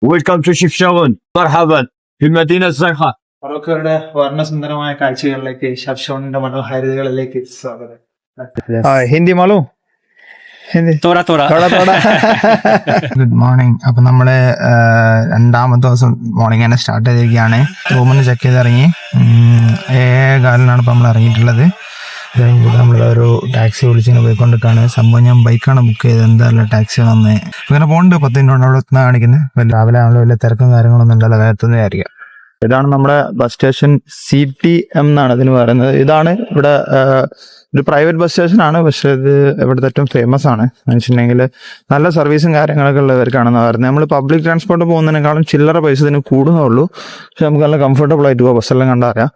Welcome to Chefchaouen. مرحبا في المدينة الزرقاء. ഫറൂഖറുടെ വർണ്ണസുന്ദരമായ കാഴ്ചകളിലേക്ക് ഷഫ്ഷോണിന്റെ മനോഹാരിതകളിലേക്ക് സ്വാഗതം. ഹിന്ദി മാലൂം ഹിന്ദി തോടാ ഗുഡ് മോർണിംഗ്. അപ്പൊ നമ്മള് രണ്ടാമത്തെ ദിവസം മോർണിംഗ് തന്നെ സ്റ്റാർട്ട് ചെയ്തിരിക്കുകയാണ്. റൂമിന് ചെക്ക് ചെയ്ത് ഇറങ്ങി 7:15 ഇപ്പൊ നമ്മൾ ഇറങ്ങിയിട്ടുള്ളത്. ഇത് കഴിഞ്ഞിട്ട് നമ്മളൊരു ടാക്സി വിളിച്ചിങ്ങനെ പോയിക്കൊണ്ടിരിക്കുകയാണ്. സംഭവം ഞാൻ ബൈക്കാണ് ബുക്ക് ചെയ്തത്, എന്തായാലും ടാക്സി വന്നേ ഇങ്ങനെ പോകുന്നുണ്ട്. 10 മിനിറ്റ് അവിടെ എത്തുന്ന കാണിക്കുന്നത്. രാവിലെ ആണല്ലോ വലിയ തിരക്കും കാര്യങ്ങളൊന്നും ഉണ്ടല്ലോ, വേഗത്തുന്നതായിരിക്കാം. ഇതാണ് നമ്മുടെ ബസ് സ്റ്റേഷൻ. CTM എന്നാണ് ഇതിന് പറയുന്നത്. ഇതാണ് ഇവിടെ ഒരു പ്രൈവറ്റ് ബസ് സ്റ്റേഷൻ ആണ്, പക്ഷെ ഇത് ഇവിടുത്തെ ഏറ്റവും ഫേമസ് ആണ്. വെച്ചിട്ടുണ്ടെങ്കിൽ നല്ല സർവീസും കാര്യങ്ങളൊക്കെ ഉള്ളവർക്കാണെന്ന് പറയുന്നത്. നമ്മൾ പബ്ലിക് ട്രാൻസ്പോർട്ട് പോകുന്നതിനേക്കാളും ചില്ലറ പൈസ ഇതിന് കൂടുന്നുള്ളൂ, പക്ഷെ നമുക്ക് നല്ല കംഫർട്ടബിൾ ആയിട്ട് പോകാം. ബസ്സെല്ലാം കണ്ടറിയാം.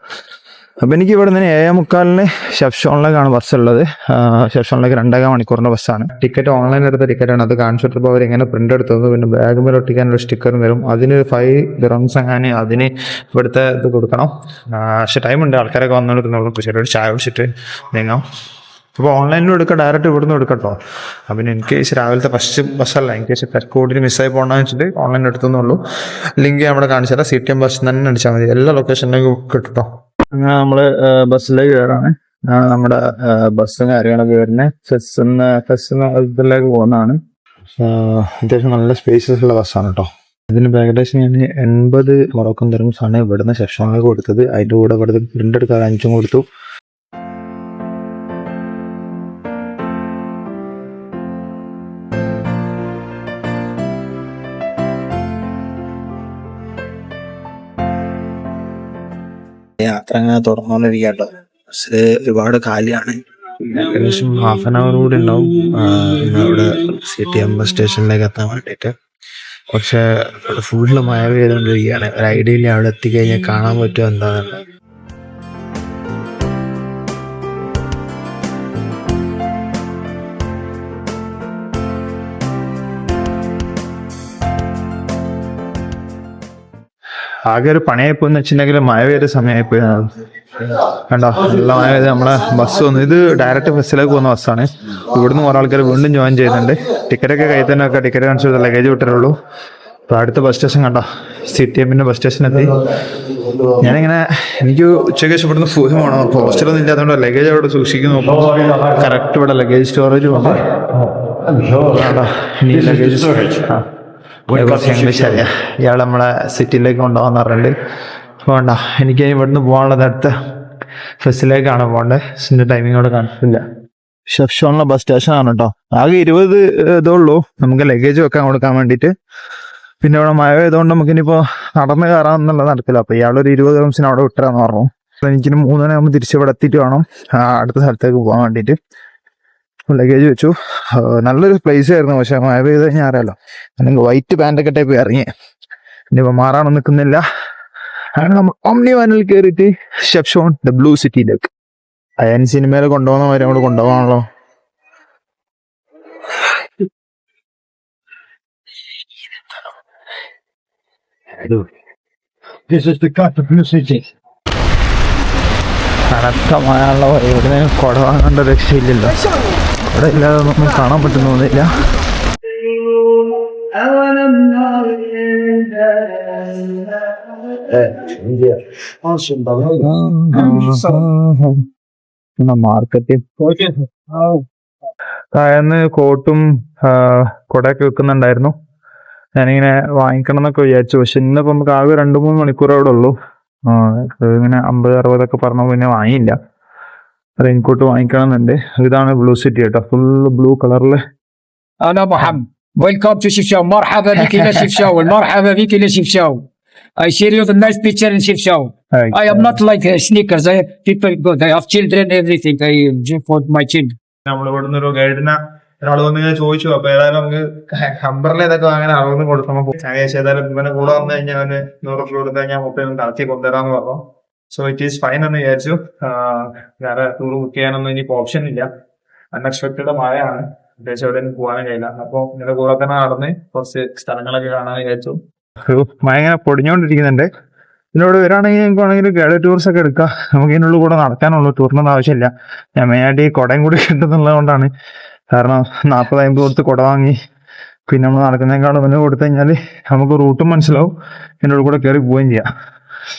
അപ്പം എനിക്ക് ഇവിടെ നിന്ന് 7:45 ഷെഫ്ഷോണിലേക്കാണ് ബസ് ഉള്ളത്. ഷെഫ്ഷോണിലേക്ക് 2.5 മണിക്കൂറിന്റെ ബസ്സാണ്. ടിക്കറ്റ് ഓൺലൈൻ എടുത്ത ടിക്കറ്റാണ്. അത് കാണിച്ചിട്ടപ്പോൾ അവർ ഇങ്ങനെ പ്രിന്റ് എടുത്തത്. പിന്നെ ബാഗ് മേലെ ഒട്ടിക്കാനുള്ള സ്റ്റിക്കറും വരും. അതിന് 5 ദിറംസ് അങ്ങനെ അതിന് ഇവിടുത്തെ ഇത് കൊടുക്കണം. പക്ഷെ ടൈമുണ്ട്, ആൾക്കാരൊക്കെ വന്നെടുക്കുന്നുള്ളൂ. ചെറിയൊരു ചായ കുടിച്ചിട്ട് നീങ്ങാം. ഇപ്പോൾ ഓൺലൈനിലും എടുക്കാം, ഡയറക്റ്റ് ഇവിടുന്ന് എടുക്കട്ടോ. അപ്പം ഇൻ കേസ് രാവിലത്തെ ഫസ്റ്റ് ബസ്സല്ല, ഇൻ കേസ് തിരക്കോടിന് മിസ്സായി പോകണമെന്ന് വെച്ചിട്ട് ഓൺലൈൻ എടുത്തുന്നുള്ളൂ. ലിങ്ക് നമ്മുടെ കാണിച്ചാൽ CTM ബസ് തന്നെ അടിച്ചാൽ മതി. എല്ലാ ലൊക്കേഷനിലേക്കും കിട്ടോ. അങ്ങനെ നമ്മള് ബസ്സിലേക്ക് കയറാണ്. നമ്മുടെ ബസ്സും കാര്യങ്ങളൊക്കെ വരുന്നത് ഫെസ്സിലേക്ക് പോകുന്നതാണ്. അത്യാവശ്യം നല്ല സ്പേസസ് ഉള്ള ബസ്സാണ് കേട്ടോ. ഇതിന് ഏകദേശം ഞാൻ 80 മൊറോക്കൻ ദിർഹംസ് ആണ് ഇവിടുന്ന് ഷെഫ്ഷോണിലേക്ക് കൊടുത്തത്. അതിൻ്റെ കൂടെ ഇവിടുത്തെ പ്രിന്റ് എടുക്കാൻ 5 കൊടുത്തു. യാത്ര അങ്ങനെ തുറന്നുകൊണ്ടിരിക്കട്ടോ. ബസ്സിൽ ഒരുപാട് കാലിയാണ്. ഏകദേശം ഹാഫ് ആൻ അവർ കൂടി ഉണ്ടാവും ഇവിടെ CTM ബസ് സ്റ്റേഷനിലേക്ക് എത്താൻ വേണ്ടിയിട്ട്. പക്ഷെ ഇവിടെ ഫുള്ള് മഴ പെയ്തുകൊണ്ടിരിക്കുകയാണ്. ഒരു ഐഡിയ ഇല്ല അവിടെ എത്തിക്കഴിഞ്ഞാൽ കാണാൻ പറ്റുമോ എന്താണെന്ന്. ആകെ ഒരു പണിയായിപ്പോയെന്ന് വെച്ചിട്ടുണ്ടെങ്കിൽ മഴ പെയ്ത സമയമായിപ്പോയി. കണ്ടോ, നല്ല മഴ പെയ്ത് നമ്മളെ ബസ് വന്നു. ഇത് ഡയറക്റ്റ് ബസ്സിലേക്ക് പോകുന്ന ബസ്സാണ്. ഇവിടുന്ന് കുറെ ആൾക്കാർ വീണ്ടും ജോയിൻ ചെയ്യുന്നുണ്ട്. ടിക്കറ്റൊക്കെ കയ്യിൽ തന്നെ വെക്കാം. ടിക്കറ്റ് കാണിച്ചു ലഗേജ് വിട്ടിട്ടുള്ളൂ. അപ്പോൾ അടുത്ത ബസ് സ്റ്റേഷൻ കണ്ടോ, CTM ബസ് സ്റ്റേഷൻ എത്തി. ഞാനിങ്ങനെ എനിക്ക് ഉച്ചയ്ക്ക് ശേഷം ഇവിടുന്ന് പോയി പോകണം. അപ്പോൾ ഹോസ്റ്റലൊന്നും ഇല്ലാത്തതുകൊണ്ട് ലഗേജ് അവിടെ സൂക്ഷിക്കുന്നു. കറക്റ്റ് ഇവിടെ ലഗേജ് സ്റ്റോറേജും ഉണ്ട്. ഇനി ലഗേജ് ഇംഗ്ലീഷ് അറിയാം. ഇയാൾ നമ്മളെ സിറ്റിയിലേക്ക് കൊണ്ടുപോകാന്ന് പറഞ്ഞിട്ടുണ്ട്. വേണ്ട, എനിക്ക് ഇവിടുന്ന് പോകാനുള്ളത് അടുത്ത ഫെസ്സിലേക്കാണ് പോകേണ്ടത്. ബസ്സിന്റെ ടൈമിംഗ് അവിടെ കാണിച്ചില്ല. ഷെഫ്ഷോണിലെ ബസ് സ്റ്റേഷൻ ആണ് കേട്ടോ. ആകെ 20 ഇതേ ഉള്ളൂ നമുക്ക് ലഗേജ് വെക്കാൻ കൊടുക്കാൻ വേണ്ടിയിട്ട്. പിന്നെ ഇവിടെ മഴ ആയതുകൊണ്ട് നമുക്കിനിപ്പോൾ നടന്ന് കയറാമെന്നുള്ളത് നടക്കില്ല. അപ്പോൾ ഇയാളൊരു 20 ദിർഹംസിന് അവിടെ വിട്ടാന്ന് പറഞ്ഞു. എനിക്കിന് 3 മണിയാകുമ്പോൾ തിരിച്ച് ഇവിടെ എത്തിയിട്ട് വേണം അടുത്ത സ്ഥലത്തേക്ക് പോകാൻ വേണ്ടിയിട്ട്. ലഗേജ് വെച്ചു. നല്ലൊരു പ്ലേസ് ആയിരുന്നു, പക്ഷെ മഴ പെയ്ത് കഴിഞ്ഞാൽ അറിയാലോ. അല്ലെങ്കിൽ വൈറ്റ് പാൻറ്റൊക്കെ ടൈപ്പ് ഇറങ്ങി. ഇനിയിപ്പോൾ മാറാനൊന്നും നിൽക്കുന്നില്ല. അങ്ങനെ നമ്മൾ ഓംനി വാനിൽ കയറിയിട്ട് ഷെഫ്ഷോൺ ദ ബ്ലൂ സിറ്റിയിലേക്ക്. അയൻ സിനിമയിൽ കൊണ്ടുപോകുന്നവരെ അങ്ങോട്ട് കൊണ്ടുപോകാണല്ലോ. കനത്ത മഴയുള്ള ഇവിടെ കുട വാങ്ങേണ്ട രക്ഷയില്ലല്ലോ. കുട ഇല്ലാതെ ഒന്നും കാണാൻ പറ്റുന്നില്ല. മാർക്കറ്റ് താഴന്ന് കോട്ടും കുടയൊക്കെ വെക്കുന്നുണ്ടായിരുന്നു. ഞാനിങ്ങനെ വാങ്ങിക്കണം എന്നൊക്കെ വിചാരിച്ചു. പക്ഷെ ഇന്നിപ്പോ നമുക്ക് ആകെ 2-3 മണിക്കൂർ അവിടെ ഉള്ളൂ. ഇങ്ങനെ 50-60 പറഞ്ഞ പിന്നെ വാങ്ങിയില്ല. റെയിൻകോട്ട് വാങ്ങിക്കണം എന്നുണ്ട്. ഇതാണ് ബ്ലൂ സിറ്റി കേട്ടോ, ഫുൾ ബ്ലൂ കളറില്. أنا محمد. Welcome to Chefchaouen. مرحبا بك إلى Chefchaouen. مرحبا بك إلى Chefchaouen. I share you the nice picture in Chefchaouen. I am not like sneakers. I have people good. I have children, everything. I for my children. നമ്മൾ ഇവിടുന്ന് ഒരു ഗൈഡിനെ ഒരാൾ വന്ന് ഇങ്ങനെ ചോദിച്ചു. അപ്പൊ ഏതായാലും നമുക്ക് ഹംബറിൽ ഇതൊക്കെ അങ്ങനെ അളന്ന് കൊടുക്കണം. ഏതായാലും ഇവനെ കൂടെ വന്നു കഴിഞ്ഞാൽ അവന് 100 രൂപ കൊടുത്തു കഴിഞ്ഞാൽ 30 കറക്റ്റ് കൊണ്ടുവരാന്ന് പറഞ്ഞു. സോ ഇറ്റ് ഈസ് ഫൈൻ എന്ന് വിചാരിച്ചു. വേറെ ടൂർ ബുക്ക് ചെയ്യാനൊന്നും ഇനിയിപ്പോ ഓപ്ഷൻ ഇല്ല. അൺഎക്സ്പെക്ടഡ് മഴയാണ്. ഉദ്ദേശം എവിടെയും പോകാനും കഴിയില്ല. അപ്പൊ ഇതിന്റെ കൂടെ തന്നെ നടന്ന് കുറച്ച് സ്ഥലങ്ങളൊക്കെ കാണാൻ വിചാരിച്ചു. മഴ ഇങ്ങനെ പൊടിഞ്ഞോണ്ടിരിക്കുന്നുണ്ട്. ഇതിനോട് വരാണെങ്കിൽ ഞങ്ങൾക്ക് വേണമെങ്കിൽ ഗൈഡ് ടൂർസ് ഒക്കെ എടുക്കാം. നമുക്ക് ഇതിനുള്ളിൽ കൂടെ നടക്കാനുള്ളൂ, ടൂറിനൊന്നും ആവശ്യമില്ല. ഞാൻ മെയിനായിട്ട് ഈ കുടയും കൂടി കിട്ടുന്നുള്ളത് കൊണ്ടാണ്. കാരണം 40-50 കൊടുത്ത് കുട വാങ്ങി പിന്നെ നമ്മൾ നടക്കുന്നതിനേക്കാളും മുന്നേ കൊടുത്തു കഴിഞ്ഞാൽ നമുക്ക് റൂട്ടും മനസ്സിലാവും, എൻ്റെ ഉള്ളിൽ കൂടെ കയറി പോവുകയും ചെയ്യാം.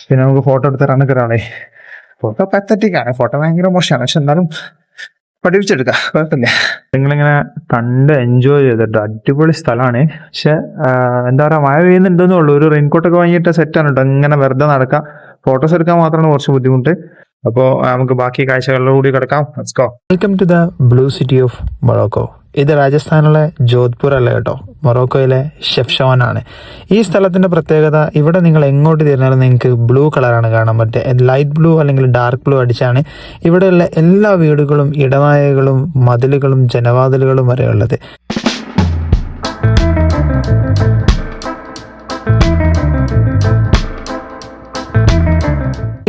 പിന്നെ നമുക്ക് ഫോട്ടോ എടുത്ത് തരാനൊക്കെ ഒരാളെ. ഫോട്ടോ പത്തറ്റിക്കാണ്, ഫോട്ടോ ഭയങ്കര മോശമാണ്, പക്ഷെ എന്നാലും പഠിപ്പിച്ചെടുക്കാം, കുഴപ്പമില്ല. നിങ്ങളിങ്ങനെ കണ്ട് എൻജോയ് ചെയ്തിട്ട് അടിപൊളി സ്ഥലമാണ്. പക്ഷെ എന്താ പറയുക, മഴ പെയ്യുന്നുണ്ടെന്നേ ഉള്ളൂ. ഒരു റെയിൻകോട്ടൊക്കെ വാങ്ങിയിട്ട് സെറ്റാണ് കേട്ടോ. ഇങ്ങനെ വെറുതെ നടക്കാം, ഫോട്ടോസ് എടുക്കാൻ മാത്രമാണ് കുറച്ച് ബുദ്ധിമുട്ട്. അപ്പോൾ നമുക്ക് ബാക്കി കാഴ്ചകളിലൂടെ കിടക്കാം. Let's go. Welcome to the blue city of Morocco. ഇത് രാജസ്ഥാനിലെ ജോധ്പൂർ അല്ല കേട്ടോ, മൊറോക്കോയിലെ ഷെഫ്ഷോൻ ആണ്. ഈ സ്ഥലത്തിന്റെ പ്രത്യേകത, ഇവിടെ നിങ്ങൾ എങ്ങോട്ട് തിരിഞ്ഞാലും നിങ്ങൾക്ക് ബ്ലൂ കളറാണ് കാണാൻ പറ്റുക. ലൈറ്റ് ബ്ലൂ അല്ലെങ്കിൽ ഡാർക്ക് ബ്ലൂ അടിച്ചാണ് ഇവിടെയുള്ള എല്ലാ വീടുകളും ഇടനായകളും മതിലുകളും ജനവാതിലുകളും വരെ ഉള്ളത്.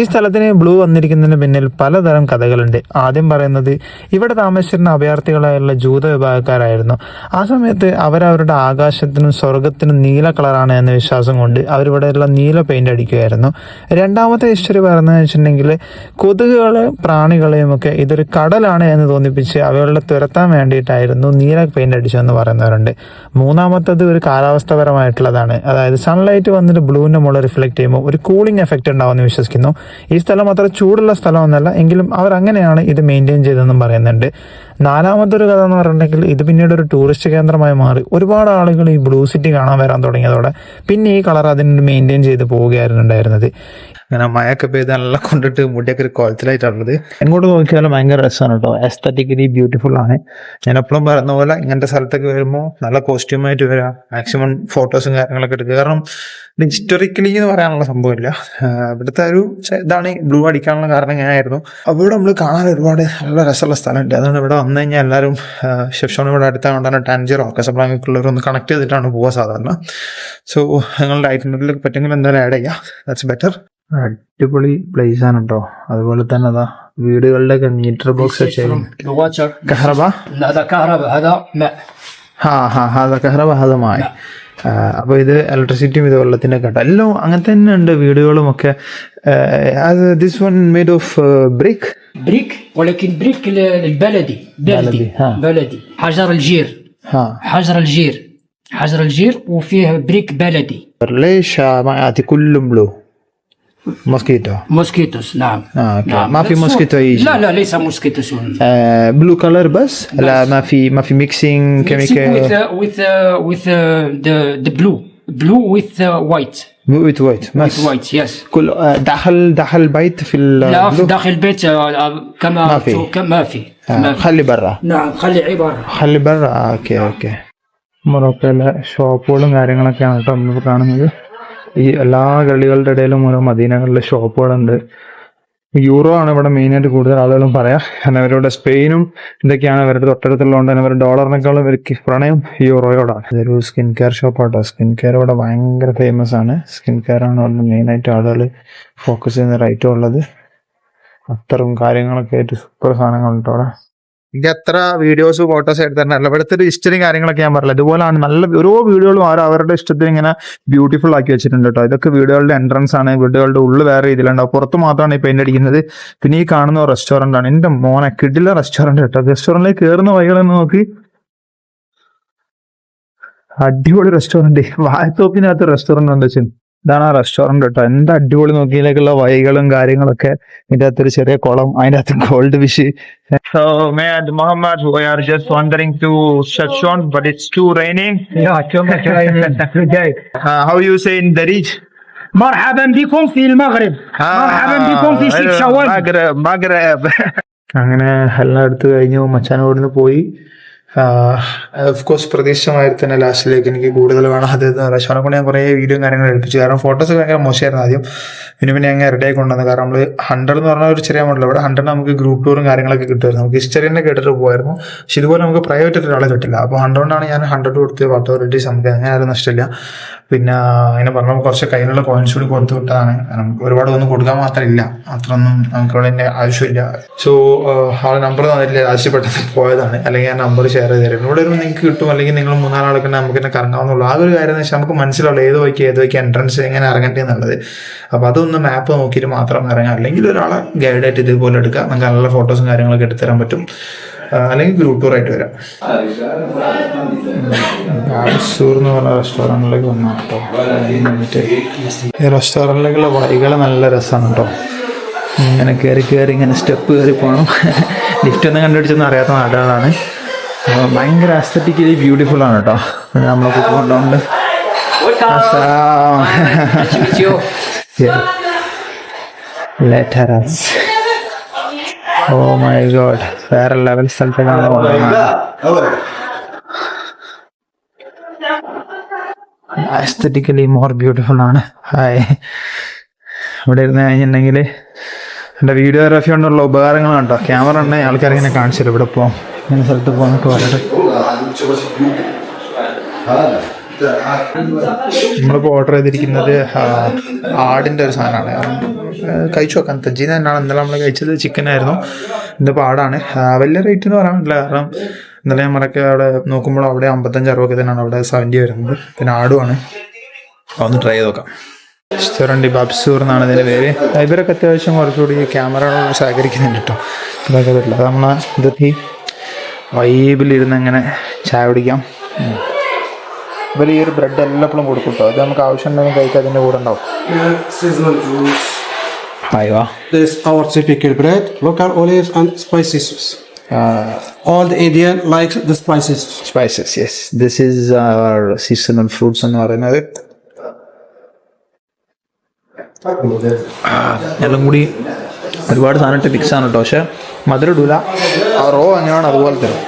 ഈ സ്ഥലത്തിന് ബ്ലൂ വന്നിരിക്കുന്നതിന് പിന്നിൽ പലതരം കഥകളുണ്ട്. ആദ്യം പറയുന്നത്, ഇവിടെ താമസിച്ചിരുന്ന അഭയാർത്ഥികളായുള്ള ജൂത വിഭാഗക്കാരായിരുന്നു. ആ സമയത്ത് അവരവരുടെ ആകാശത്തിനും സ്വർഗത്തിനും നീല കളറാണ് എന്ന വിശ്വാസം കൊണ്ട് അവരിവിടെയുള്ള നീല പെയിന്റ് അടിക്കുകയായിരുന്നു. രണ്ടാമത്തെ ഹിസ്റ്ററി പറയുന്നത് വെച്ചിട്ടുണ്ടെങ്കിൽ, കൊതുകുകളെ പ്രാണികളെയും ഒക്കെ ഇതൊരു കടലാണ് എന്ന് തോന്നിപ്പിച്ച് അവകളെ തുരത്താൻ വേണ്ടിയിട്ടായിരുന്നു നീല പെയിന്റ് അടിച്ചതെന്ന് പറയുന്നവരുണ്ട്. മൂന്നാമത്തത് ഒരു കാലാവസ്ഥപരമായിട്ടുള്ളതാണ്. അതായത് സൺലൈറ്റ് വന്നിട്ട് ബ്ലൂവിന്റെ മുകളിൽ റിഫ്ലക്ട് ചെയ്യുമ്പോൾ ഒരു കൂളിംഗ് എഫക്റ്റ് ഉണ്ടാവുമെന്ന് വിശ്വസിക്കുന്നു. ഈ സ്ഥലം അത്ര ചൂടുള്ള സ്ഥലമൊന്നല്ല, എങ്കിലും അവർ അങ്ങനെയാണ് ഇത് മെയിൻറ്റെയിൻ ചെയ്തതെന്നും പറയുന്നുണ്ട്. നാലാമത്തെ ഒരു കഥ എന്ന് പറഞ്ഞിട്ടുണ്ടെങ്കിൽ, ഇത് പിന്നീട് ഒരു ടൂറിസ്റ്റ് കേന്ദ്രമായി മാറി ഒരുപാട് ആളുകൾ ഈ ബ്ലൂ സിറ്റി കാണാൻ വരാൻ തുടങ്ങിയതോടെ പിന്നെ ഈ കളർ അതിന് മെയിൻറ്റെയിൻ ചെയ്ത് പോവുകയായിരുന്നു ഉണ്ടായിരുന്നത്. അങ്ങനെ മഴയൊക്കെ പെയ്ത് നല്ല കൊണ്ടിട്ട് മുടിയൊക്കെ ഒരു കുളത്തിലായിട്ടുള്ളത്. എങ്ങോട്ട് നോക്കിയാലും ഭയങ്കര രസമാണ് കേട്ടോ, എസ്തറ്റിക്കലി ബ്യൂട്ടിഫുൾ ആണ്. ഞാൻ എപ്പോഴും പറയുന്ന പോലെ ഇങ്ങനത്തെ സ്ഥലത്തൊക്കെ വരുമ്പോൾ നല്ല കോസ്റ്റ്യൂമായിട്ട് വരിക, മാക്സിമം ഫോട്ടോസും കാര്യങ്ങളൊക്കെ എടുക്കുക. കാരണം ഹിസ്റ്റോറിക്കലി എന്ന് പറയാനുള്ള സംഭവമില്ല. ഇവിടുത്തെ ഒരു ഇതാണ് ബ്ലൂ അടിക്കാനുള്ള കാരണം ഞാനായിരുന്നു. അപ്പോൾ ഇവിടെ നമ്മൾ കാണാൻ ഒരുപാട് നല്ല രസമുള്ള സ്ഥലമുണ്ട്. അതാണ് ഇവിടെ വന്നു കഴിഞ്ഞാൽ എല്ലാവരും ഷെഫ്ഷോൺ ഇവിടെ അടുത്താകൊണ്ടാണ് ടാൻജിറോ കസബ്ലാങ്കയ്ക്കുള്ളവരൊന്ന് കണക്ട് ചെയ്തിട്ടാണ് പോവുക സാധാരണ. സോ നിങ്ങളുടെ ഐറ്റിനറിൽ പറ്റുമെങ്കിൽ എന്തായാലും ആഡ് ചെയ്യാം, ദാറ്റ്സ് ബെറ്റർ. അടിപൊളി പ്ലേസ് ആണ് കേട്ടോ. അതുപോലെ തന്നെ അതാ വീടുകളുടെ ഒക്കെ മീറ്റർ ബോക്സ് കഹ്റബ മായ. അപ്പൊ ഇത് ഇലക്ട്രിസിറ്റിയും ഇത് വെള്ളത്തിന്റെ കേട്ടോ, എല്ലാം അങ്ങനെ തന്നെ ഉണ്ട്. വീടുകളും ഒക്കെ this one made of brick ولكن بريك البلدي بلدي حجر الجير وفيه بريك بلدي. ليش ما يعطي كلهم بلو؟ موسكيتوس نعم. نعم. ما في موسكيتو يجي؟ لا ليس موسكيتوس. بلو كلر بس؟ لا ما في ميكسينج كيميكال with the blue with white. with white with white yes. كل داخل البيت في لا في داخل البيت كما ما في خلي برا. نعم خلي برا. Okay. മൊറോക്കോയിലെ ഷോപ്പുകളും കാര്യങ്ങളൊക്കെയാണ് കേട്ടോ നമ്മളിപ്പോൾ കാണുന്നത്. ഈ എല്ലാ ഗളികളുടെ ഇടയിലും ഓരോ മദീനകളിലെ ഷോപ്പുകളുണ്ട്. യൂറോ ആണ് ഇവിടെ മെയിനായിട്ട് കൂടുതൽ ആളുകളും പറയാം. കാരണം അവരുടെ സ്പെയിനും ഇതൊക്കെയാണ് അവരുടെ തൊട്ടടുത്തുള്ളതുകൊണ്ട് തന്നെ അവരുടെ ഡോളറിനേക്കാളും ഇവർക്ക് പ്രണയം യൂറോയോടാണ്. ഇതൊരു സ്കിൻ കെയർ ഷോപ്പാട്ടോ. സ്കിൻ കെയർ ഇവിടെ ഭയങ്കര ഫേമസ് ആണ്. സ്കിൻ കെയർ ആണ് ഇവിടെ മെയിനായിട്ട് ആളുകൾ ഫോക്കസ് ചെയ്യുന്ന റൈറ്റും ഉള്ളത്. അത്തരം കാര്യങ്ങളൊക്കെ ആയിട്ട് സൂപ്പർ സാധനങ്ങളുണ്ട് അവിടെ. എനിക്ക് എത്ര വീഡിയോസ് ഫോട്ടോസ് എടുത്തിട്ടുണ്ടല്ലോ. ഇവിടുത്തെ ഒരു ഹിസ്റ്ററി കാര്യങ്ങളൊക്കെ ഞാൻ പറഞ്ഞില്ല. ഇതുപോലാണ് നല്ല ഓരോ വീടുകളും അവരുടെ ഇഷ്ടത്തിന് ഇങ്ങനെ ബ്യൂട്ടിഫുൾ ആക്കി വെച്ചിട്ടുണ്ട് കേട്ടോ. ഇതൊക്കെ വീടുകളുടെ എൻട്രൻസ് ആണ്. വീടുകളുടെ ഉള്ളിൽ വേറെ രീതിയിലുണ്ടാവും, പുറത്ത് മാത്രമാണ് ഈ പെയിന്റ് അടിക്കുന്നത്. പിന്നെ ഈ കാണുന്ന റെസ്റ്റോറന്റ് ആണ്. എന്റെ മോനെ കിടില റെസ്റ്റോറന്റ് കേട്ടോ. റെസ്റ്റോറന്റിലേക്ക് കയറുന്ന വഴികളെന്ന് നോക്കി, അടിപൊളി റെസ്റ്റോറന്റ്. വാഴത്തോപ്പിനകത്ത് റെസ്റ്റോറന്റ് ഉണ്ട് വെച്ചാൽ ഇതാണ് ആ റെസ്റ്റോറന്റ് കേട്ടോ. എന്താ അടിപൊളി നോക്കിയിലേക്കുള്ള വഴികളും കാര്യങ്ങളൊക്കെ. ഇതിന്റെ അകത്തൊരു ചെറിയ കുളം, അതിന്റെ അകത്ത് gold fish. So Mehad Mohammed, we are just wandering to Shefshon, but it's too raining. Yeah, too much raining. How you say in Darij? مرحبا بكم في المغرب. مرحبا بكم في شفشاون. മഗ്‌രിബ്. അങ്ങനെ എല്ലാം എടുത്തു കഴിഞ്ഞു. മച്ചാനോടിന് പോയി. ഓഫ് കോഴ്സ് പ്രതീക്ഷിതമായിട്ട് തന്നെ ലാസ്റ്റിലേക്ക് എനിക്ക് കൂടുതൽ വേണം. അത് റെസ്റ്റോറൻറ്റ് കൊണ്ട് ഞാൻ കുറേ വീഡിയോ കാര്യങ്ങൾ എടുപ്പിച്ചു. കാരണം ഫോട്ടോസ് ഭയങ്കര മോശമായിരുന്നു ആദ്യം. പിന്നെ ഞാൻ റെഡി ആയി കൊണ്ടുവന്നത്. കാരണം നമ്മൾ 100 എന്ന് പറഞ്ഞാൽ ഒരു ചെറിയ മോഡൽ. ഇവിടെ 100 നമുക്ക് ഗ്രൂപ്പ് ടൂറും കാര്യങ്ങളൊക്കെ കിട്ടുമായിരുന്നു. നമുക്ക് ഹിസ്റ്ററി തന്നെ കേട്ടിട്ട് പോകുമായിരുന്നു. പക്ഷെ ഇതുപോലെ നമുക്ക് പ്രൈവറ്റ് ഒരാളെ കിട്ടില്ല. അപ്പോൾ 100 ഞാൻ 100 കൊടുത്ത് വാട്ടോറിറ്റീസ് നമുക്ക് അങ്ങനെ ആരും നഷ്ടമില്ല. പിന്നെ അങ്ങനെ പറഞ്ഞാൽ കുറച്ച് കയ്യിലുള്ള കോയിൻസ് കൂടി കൊടുത്തു വിട്ടതാണ്. നമുക്ക് ഒരുപാട് ഒന്നും കൊടുക്കാൻ മാത്രമില്ല, അത്രയൊന്നും നമുക്ക് ഇവിടെ തന്നെ ആവശ്യമില്ല. സോ ആളെ നമ്പർ തന്നിട്ടില്ല, ആവശ്യപ്പെട്ടത് പോയതാണ്. അല്ലെങ്കിൽ ഞാൻ നമ്പർ ഷെയർ ചെയ്ത് തരുന്നു. ഇവിടെ ഒരു നിങ്ങൾക്ക് കിട്ടും, അല്ലെങ്കിൽ നിങ്ങൾ 3-4 ആളൊക്കെ നമുക്ക് തന്നെ കറങ്ങാവുന്നുള്ളൂ. ആ ഒരു കാര്യം എന്ന് വെച്ചാൽ നമുക്ക് മനസ്സിലുള്ള ഏത് വയ്ക്ക് എൻട്രൻസ് എങ്ങനെ ഇറങ്ങട്ടെ എന്നുള്ളത്. അപ്പോൾ അതൊന്ന് മാപ്പ് നോക്കിയിട്ട് മാത്രം ഇറങ്ങാം. അല്ലെങ്കിൽ ഒരാളെ ഗൈഡായിട്ട് ഇതുപോലെ എടുക്കാം. നമുക്ക് നല്ല ഫോട്ടോസും കാര്യങ്ങളൊക്കെ എടുത്തുതരാൻ പറ്റും. അല്ലെങ്കിൽ ഗ്രൂപ്പ് ടൂർ ആയിട്ട് വരാം. ബാബസൂർ എന്ന് പറഞ്ഞ റെസ്റ്റോറൻറ്റിലേക്ക് വന്നു കേട്ടോ. ഈ റെസ്റ്റോറൻറ്റിലേക്കുള്ള വഴികൾ നല്ല രസമാണ് കേട്ടോ. ഇങ്ങനെ കയറി ഇങ്ങനെ സ്റ്റെപ്പ് കയറി പോകണം. ലിഫ്റ്റ് ഒന്നും കണ്ടുപിടിച്ചൊന്നും അറിയാത്ത നാടുകളാണ്. ഭയങ്കര അസ്തറ്റിക്കലി ബ്യൂട്ടിഫുൾ ആണ് കേട്ടോ. നമ്മളെ കൊണ്ടുകൊണ്ട് ഓ മൈ ഗോഡ്, വേറെ ലെവൽ സ്ഥലത്തേക്കാണ് പോകുന്നത്. ആസ്തറ്റിക്കലി മോർ ബ്യൂട്ടിഫുൾ ആണ്. ഹായ്, ഇവിടെ ഇരുന്ന് കഴിഞ്ഞിട്ടുണ്ടെങ്കിൽ എൻ്റെ വീഡിയോഗ്രാഫി കൊണ്ടുള്ള ഉപകാരങ്ങൾ കണ്ടോ. ക്യാമറ ഉണ്ടെങ്കിൽ ആൾക്കാരിങ്ങനെ കാണിച്ചില്ല ഇവിടെ പോകാം, ഇങ്ങനെ സ്ഥലത്ത് പോകാനൊക്കെ പറഞ്ഞിട്ട്. നമ്മളിപ്പോൾ ഓർഡർ ചെയ്തിരിക്കുന്നത് ആടിൻ്റെ ഒരു സാധനമാണ്. കഴിച്ചു നോക്കാം. തജ്ജീന തന്നെയാണ്. ഇന്നലെ നമ്മൾ കഴിച്ചത് ചിക്കൻ ആയിരുന്നു. ഇതിപ്പോൾ ആടാണ്. വലിയ റേറ്റ് എന്ന് പറയാൻ പറ്റില്ല, കാരണം ഇന്നലെ നമ്മളൊക്കെ അവിടെ നോക്കുമ്പോൾ അവിടെ 55-60 തന്നെയാണ് അവിടെ 70 വരുന്നത്. പിന്നെ ആടുമാണ്. ഒന്ന് ട്രൈ ചെയ്ത് നോക്കാം. റെസ്റ്റോറൻറ്റ് ബാബ്സൂർ എന്നാണ് ഇതിൻ്റെ പേര്. ഇവരൊക്കെ അത്യാവശ്യം കുറച്ചുകൂടി ക്യാമറകൾ സഹകരിക്കുന്നുണ്ട് കേട്ടോ. ഇതൊക്കെ പറ്റില്ല. അത് നമ്മളെ ഇതൊക്കെ വൈബിലിരുന്ന് ഇങ്ങനെ ചായ കുടിക്കാം. ഇവർ ഈ ഒരു ബ്രെഡ് എല്ലാപ്പോഴും കൊടുക്കും കേട്ടോ. അത് നമുക്ക് ആവശ്യമുണ്ടെങ്കിൽ കഴിക്കാൻ അതിൻ്റെ കൂടെ ഉണ്ടാവും. This is our typical bread, local olives and spicy sauce. All the Indian likes the spices. Spices, yes. This is our seasonal fruits എന്ന് പറയുന്നത്. എല്ലാം കൂടി ഒരുപാട് സാധനം മിക്സാണ് കേട്ടോ. പക്ഷെ മധുരം ഇടൂല. റോ അങ്ങനെയാണ്, അതുപോലെ തരും.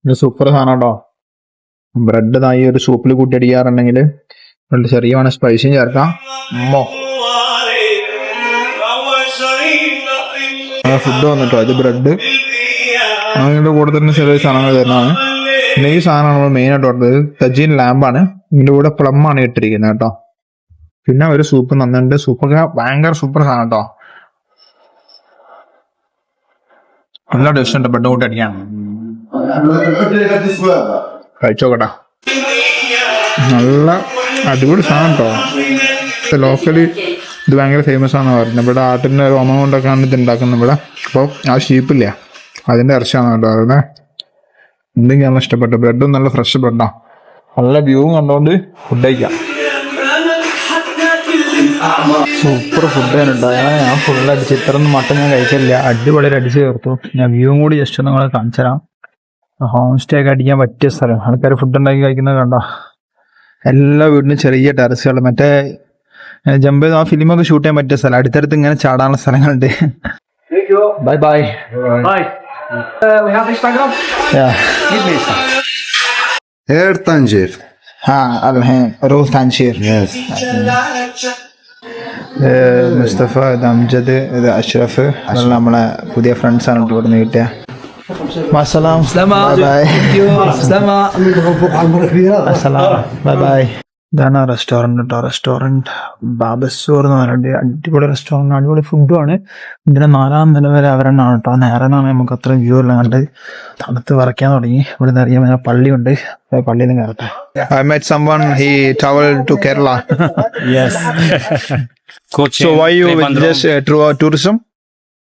ഇത് സൂപ്പർ സാധനം കേട്ടോ. ബ്രെഡ് ഈ ഒരു സൂപ്പിൽ കൂട്ടി അടിക്കാറുണ്ടെങ്കിൽ രണ്ട് ചെറിയ വേണം സ്പൈസിയും ചേർക്കാം. ഫുഡ് വന്നിട്ടോ. ഇത് ബ്രെഡ് അതിൻ്റെ കൂടെ തന്നെ ചെറിയ സാധനങ്ങൾ തരുന്നതാണ്. പിന്നെ ഈ സാധനമാണ് നമ്മൾ മെയിനായിട്ട് ഓർഡർ. തജീൻ ലാമ്പാണ്. ഇതിൻ്റെ കൂടെ പ്ലമ്മാണ് ഇട്ടിരിക്കുന്നത് കേട്ടോ. പിന്നെ ഒരു സൂപ്പ് നന്നുണ്ട്. സൂപ്പൊക്കെ ഭയങ്കര സൂപ്പർ സാധനം കേട്ടോ. നല്ല ടേസ്റ്റ് ഉണ്ട്. ബ്രെഡ് കൂട്ടി അടിക്കാൻ കഴിച്ചോക്കട്ടെ. നല്ല അടിപൊളി സാധനം കേട്ടോ. ലോക്കലി ഇത് ഭയങ്കര ഫേമസ് ആണെന്ന് പറയുന്നത്. ഇവിടെ ആട്ടിൻ്റെ രോമം കൊണ്ടൊക്കെയാണ് ഇത് ഉണ്ടാക്കുന്നത് ഇവിടെ. അപ്പോൾ ആ ഷീപ്പില്ല, അതിൻ്റെ ഇറച്ചിയാണ് കേട്ടോ. അതിനെ എന്തെങ്കിലും ഇഷ്ടപ്പെട്ടു. ബ്രെഡും നല്ല ഫ്രഷ് ബ്രെഡാണ്. നല്ല വ്യൂവും കണ്ടുകൊണ്ട് ഫുഡ് കഴിക്കാം. സൂപ്പർ ഫുഡ് കേട്ടോ. ഞാൻ ഫുൾ അടിച്ച് ഇത്രയൊന്നും മട്ടൻ ഞാൻ കഴിച്ചില്ല. അടിപൊളി അടിച്ച് ചേർത്തു. ഞാൻ വ്യൂവും കൂടി ജസ്റ്റ് ഒന്ന് നിങ്ങളെ കാണിച്ചു തരാം. ഹോം സ്റ്റേ ഒക്കെ അടിക്കാൻ പറ്റിയ സ്ഥലം. ആൾക്കാർ ഫുഡ് ഉണ്ടാക്കി കഴിക്കുന്നത് കണ്ടോ. എല്ലാ വീടിനും ചെറിയ ടെറസുകൾ, മറ്റേ ജമ്പ് ചെയ്ത് ആ ഫിലിമൊക്കെ ഷൂട്ട് ചെയ്യാൻ പറ്റിയ സ്ഥലം. അടുത്തടുത്ത് ഇങ്ങനെ ചാടാനുള്ള സ്ഥലങ്ങളുണ്ട്. Bye bye. Air Tangier. റോസ് താൻഷീർ. മുസ്തഫ, ഇത് അംജദ്, ഇത് അഷ്റഫ്. നമ്മളെ പുതിയ ഫ്രണ്ട്സാണ് ഇവിടെ നിന്ന് കിട്ടിയ. Bye bye. ഇതാണ് റെസ്റ്റോറൻറ്റ് കേട്ടോ. റെസ്റ്റോറൻറ്റ് ബാബസൂർ എന്ന് പറഞ്ഞിട്ട് അടിപൊളി റെസ്റ്റോറൻറ്റ്, അടിപൊളി ഫുഡുമാണ്. ഇതിൻ്റെ 4ാം നില വരെ അവരെണ്ണാണ് കേട്ടോ. നേരെ നമുക്ക് അത്ര വ്യൂ എല്ലാം കണ്ട് തണുത്ത് വരയ്ക്കാൻ തുടങ്ങി. ഇവിടെ നിന്ന് അറിയാൻ പള്ളിയുണ്ട്. പള്ളിയിൽ നിന്ന് കയറട്ടെ. I met someone, he traveled to Kerala. Yes. So why you just tourism?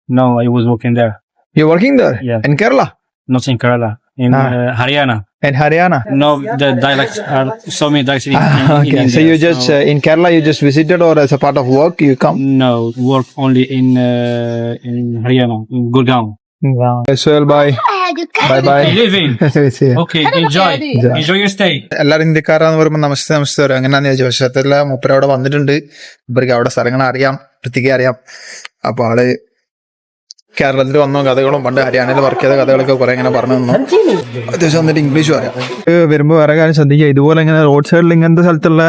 No, I was working there. You're working there? Yeah. In Kerala? Not in Kerala, in Haryana. In Haryana? No, the dialects are so many dialects in Okay. India. So you just in Kerala you just visited, or as a part of work you come? No, work only in Haryana, in Gurgaon. So bye. Bye bye. Living. Okay, enjoy. Enjoy your stay. എല്ലാവരും ഇന്ത്യക്കാരാന്ന് പറയുമ്പോൾ നമസ്തേ നമസ്തേ വരും. അങ്ങനെയാന്ന് ചോദിച്ചു. പക്ഷേ മൂപ്പര് അവിടെ വന്നിട്ടുണ്ട്. ഇവർക്ക് അവിടെ സ്ഥലങ്ങൾ അറിയാം, വൃത്തിക്ക് അറിയാം. അപ്പോൾ ആള് കേരളത്തിൽ വന്ന കഥകളും പണ്ട് ഹരിയാനയിൽ വർക്ക് ചെയ്ത കഥകളൊക്കെ കുറെ ഇങ്ങനെ പറഞ്ഞു തന്നു. അത്യാവശ്യം വന്നിട്ട് ഇംഗ്ലീഷ് പറയാം. വരുമ്പോൾ വേറെ കാര്യം ശ്രദ്ധിക്കുക. ഇതുപോലെ ഇങ്ങനെ റോഡ് സൈഡിൽ ഇങ്ങനത്തെ സ്ഥലത്തുള്ള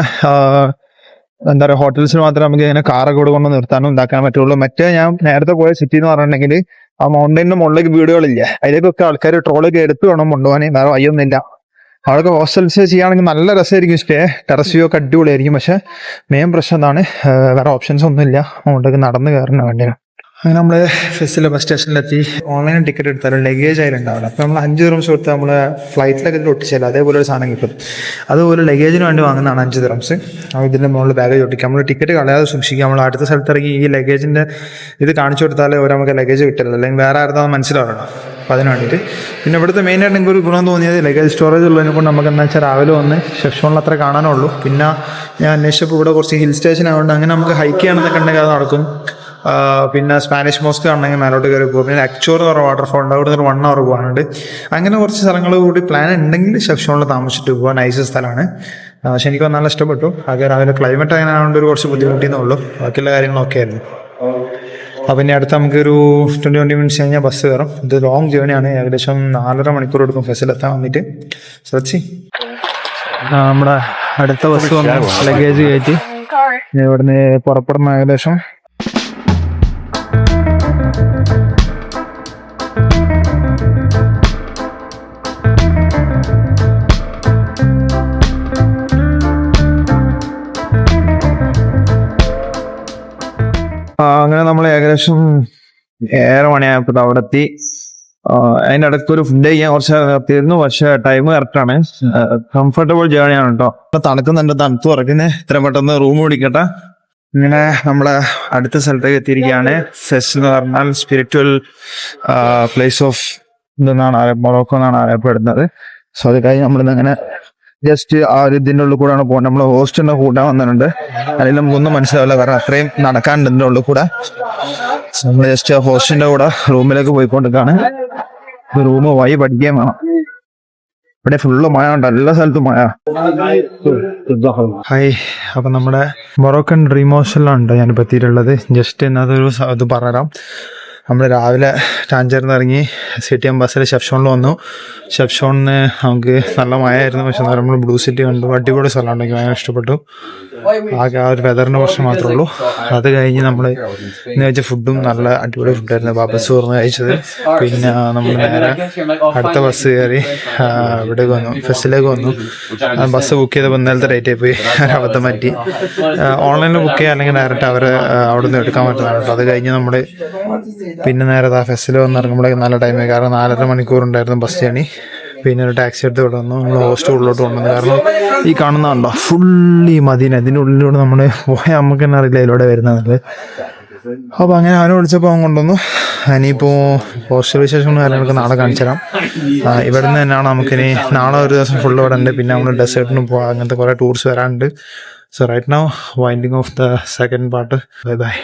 എന്താ പറയുക ഹോട്ടൽസിൽ മാത്രമേ നമുക്ക് ഇങ്ങനെ കാറൊക്കെ ഇവിടെ കൊണ്ട് നിർത്താനും ഉണ്ടാക്കാൻ പറ്റുള്ളൂ. മറ്റേ ഞാൻ നേരത്തെ പോയ സിറ്റി എന്ന് പറഞ്ഞിട്ടുണ്ടെങ്കിൽ ആ മൗണ്ടൈനിന്റെ മുകളിലേക്ക് വീടുകളില്ല. അതിലേക്കൊക്കെ ആൾക്കാർ ട്രോളൊക്കെ എടുത്ത് വേണം കൊണ്ടുപോകാൻ. വേറെ വയ്യൊന്നുമില്ല. അവിടെയൊക്കെ ഹോസ്റ്റൽസ് ചെയ്യുകയാണെങ്കിൽ നല്ല രസമായിരിക്കും. സ്റ്റേ ടെറസ് വ്യൂ ഒക്കെ അടിപൊളിയായിരിക്കും. പക്ഷെ മെയിൻ പ്രശ്നം എന്താണ്, വേറെ ഓപ്ഷൻസ് ഒന്നുമില്ല. അതുകൊണ്ടൊക്കെ നടന്ന് കയറേണ്ട വേണ്ടി വരും. അങ്ങനെ നമ്മൾ ഫെസ്റ്റിലെ ബസ് സ്റ്റേഷനിലെത്തി. ഓൺലൈൻ ടിക്കറ്റ് എടുത്താലും ലഗേജ് അതിലുണ്ടാവില്ല. അപ്പോൾ നമ്മൾ 5 dirhams കൊടുത്ത് നമ്മൾ ഫ്ലൈറ്റിലൊക്കെ ഇതിൽ ഒട്ടിച്ചാൽ അതേപോലെ ഒരു സാധനം കിട്ടും. അതുപോലെ ലഗേജിന് വേണ്ടി വാങ്ങുന്നതാണ് 5 dirhams. ഇതിൻ്റെ മുകളിൽ ബാഗേജ് ഒട്ടിക്കുക. നമ്മൾ ടിക്കറ്റ് കളയാതെ സൂക്ഷിക്കുക. നമ്മൾ അടുത്ത സ്ഥലത്തിറങ്ങി ഈ ലഗേജിൻ്റെ ഇത് കാണിച്ചു കൊടുത്താലേ നമുക്ക് ലഗേജ് കിട്ടില്ല. അല്ലെങ്കിൽ വേറെ ആയിരുന്നു മനസ്സിലാവണം. അപ്പോൾ അതിന് വേണ്ടിയിട്ട്. പിന്നെ ഇവിടുത്തെ മെയിനായിട്ട് എനിക്ക് ഒരു ഗുണം തോന്നിയത് ലഗേജ് സ്റ്റോറേജ് ഉള്ളതിനെ കൊണ്ട് നമുക്ക് എന്താ വെച്ചാൽ രാവിലെ വന്ന് ഷെഫ്ഷോണിൽ അത്ര കാണാനുള്ളൂ. പിന്നെ ഞാൻ അന്വേഷിച്ചപ്പോൾ ഇവിടെ കുറച്ച് ഹിൽ സ്റ്റേഷൻ ആയതുകൊണ്ട് അങ്ങനെ നമുക്ക് ഹൈക്ക് ചെയ്യണമെന്നൊക്കെ ഉണ്ടെങ്കിൽ അത് നടക്കും. പിന്നെ സ്പാനിഷ് മോസ്ക് ആണെങ്കിൽ മേലോട്ട് കയറി പോകും. പിന്നെ അക്ചോർ എന്ന് പറഞ്ഞ വാട്ടർഫോൾ ഉണ്ട്, അവിടെ നിന്ന് 1 hour പോകാനുണ്ട്. അങ്ങനെ കുറച്ച് സ്ഥലങ്ങൾ കൂടി പ്ലാൻ ഉണ്ടെങ്കിൽ ഷെഫ്ഷോണിൽ താമസിച്ചിട്ട് പോകാൻ നൈസ് സ്ഥലമാണ്. പക്ഷെ എനിക്ക് നല്ല ഇഷ്ടപ്പെട്ടു. ആകെ രാവിലെ ക്ലൈമറ്റ് അങ്ങനെ ആയതുകൊണ്ട് ഒരു കുറച്ച് ബുദ്ധിമുട്ടിയെന്നേ ഉള്ളൂ. ബാക്കിയുള്ള കാര്യങ്ങളൊക്കെ ആയിരുന്നു. അപ്പം ഇനി അടുത്ത് നമുക്കൊരു 20 minutes കഴിഞ്ഞാൽ ബസ് കയറും. ഇത് ലോങ് ജേർണിയാണ്, ഏകദേശം 4.5 മണിക്കൂർ എടുക്കും ബസ്സിലെത്താൻ വേണ്ടിയിട്ട്. ശ്രദ്ധിച്ച് നമ്മുടെ അടുത്ത ബസ് വന്ന് ലഗേജ് കയറ്റി ഇവിടുന്ന് പുറപ്പെടുന്ന ഏകദേശം അങ്ങനെ നമ്മൾ ഏകദേശം 7 മണിയായപ്പോൾ അവിടെ എത്തി. അതിൻ്റെ ഇടയ്ക്ക് ഒരു ഫുഡ് കഴിക്കാൻ കുറച്ച് എത്തിയിരുന്നു, പക്ഷെ ടൈം കറക്റ്റാണ്. കംഫർട്ടബിൾ ജേർണിയാണ് കേട്ടോ. തണുക്കുന്നുണ്ട്, തണുത്ത് ഉറക്കുന്നേ. ഇത്ര പെട്ടെന്ന് റൂം പിടിക്കട്ടെ. ഇങ്ങനെ നമ്മളെ അടുത്ത സ്ഥലത്തേക്ക് എത്തിയിരിക്കുകയാണ്. ഫെസ് എന്ന് പറഞ്ഞാൽ സ്പിരിച്വൽ പ്ലേസ് ഓഫ് ഇതെന്നാണ് മൊറോക്കോ എന്നാണ് അറിയപ്പെടുന്നത്. സോ അത് കഴിഞ്ഞ് നമ്മളിന്ന് അങ്ങനെ ജസ്റ്റ് ആ ഒരു ഇതിൻ്റെ ഉള്ളിൽ കൂടെയാണ് പോകുന്നത്. നമ്മൾ ഹോസ്റ്റിൻ്റെ കൂട്ടാൻ വന്നിട്ടുണ്ട്. അല്ലെങ്കിൽ നമുക്കൊന്നും മനസ്സിലാവില്ല, കാരണം അത്രയും നടക്കാനുണ്ട് ഇതിൻ്റെ ഉള്ളിൽ കൂടെ. നമ്മൾ ജസ്റ്റ് ഹോസ്റ്റിൻ്റെ കൂടെ റൂമിലേക്ക് പോയിക്കൊണ്ടിരിക്കുകയാണ്. റൂം വഴി പഠിക്കുകയും വേണം. ഇവിടെ ഫുള്ള് മഴ ഉണ്ട്, എല്ലാ സ്ഥലത്തും മഴ. ഹായ്, അപ്പം നമ്മുടെ മൊറോക്കൻ ഡ്രീം ഹോസ്റ്റലിലാണ് ഞാനിപ്പോൾ എത്തിയിട്ടുള്ളത്. ജസ്റ്റ് എന്നതൊരു ഇത് പറഞ്ഞുതരാം. നമ്മൾ രാവിലെ ടാഞ്ചറിൽ നിന്ന് ഇറങ്ങി CTM ബസ്സിൽ ഷെഫ്ഷോണിൽ വന്നു. ഷെഫ്ഷോണിന് നമുക്ക് നല്ല മഴയായിരുന്നു, പക്ഷെ നമ്മൾ ബ്ലൂ സിറ്റി കണ്ടു. അടിപൊളി സ്ഥലമാണ്, എനിക്ക് ഭയങ്കര ഇഷ്ടപ്പെട്ടു. ആകെ ആ ഒരു വെതറിൻ്റെ പ്രശ്നം മാത്രമേ ഉള്ളൂ. അത് കഴിഞ്ഞ് നമ്മൾ ഇന്ന് കഴിച്ച ഫുഡും നല്ല അടിപൊളി ഫുഡായിരുന്നു. ബസ് തുറന്ന് കഴിച്ചത്. പിന്നെ നമ്മൾ നേരെ അടുത്ത ബസ് കയറി ഇവിടേക്ക് വന്നു, ഫെസ്റ്റിലേക്ക് വന്നു. ബസ് ബുക്ക് ചെയ്തപ്പോൾ ഇന്നലത്തെ ഡേറ്റായി പോയി, അബദ്ധം പറ്റി. ഓൺലൈനിൽ ബുക്ക് ചെയ്യുക അല്ലെങ്കിൽ ഡയറക്റ്റ് അവർ അവിടെ നിന്ന് എടുക്കാൻ പറ്റുന്നതാണ് കേട്ടോ. അത് കഴിഞ്ഞ് നമ്മൾ പിന്നെ നേരെ ആ ഫെസ്റ്റിൽ വന്ന് ഇറങ്ങുമ്പോഴേക്കും നല്ല ടൈമായി, കാരണം 4.5 മണിക്കൂർ ഉണ്ടായിരുന്നു ബസ് ജേണി. പിന്നെ ഒരു ടാക്സി എടുത്ത് ഇവിടെ വന്നു. നമ്മൾ ഹോസ്റ്റൽ ഉള്ളിലോട്ട് കൊണ്ടുവന്നു, കാരണം ഈ കാണുന്നതുണ്ടോ ഫുള്ളി മദീന. ഇതിൻ്റെ ഉള്ളിലൂടെ നമ്മൾ പോയാൽ നമുക്ക് തന്നെ അറിയില്ല ഇതിലൂടെ വരുന്നത്. അപ്പോൾ അങ്ങനെ അവനെ വിളിച്ചപ്പോൾ അവൻ കൊണ്ടുവന്നു. ഇനിയിപ്പോൾ ഹോസ്റ്റൽ വിശേഷങ്ങളും കാര്യങ്ങളൊക്കെ നാളെ കാണിച്ചു തരാം. ഇവിടെ നിന്ന് തന്നെയാണ് നമുക്കിനി നാളെ ഒരു ദിവസം ഫുള്ള് ഇവിടെ ഉണ്ട്. പിന്നെ നമ്മൾ ഡെസേർട്ടിന് പോകാം, അങ്ങനത്തെ കുറേ ടൂർസ് വരാനുണ്ട്. So right now winding off the second part. Bye by.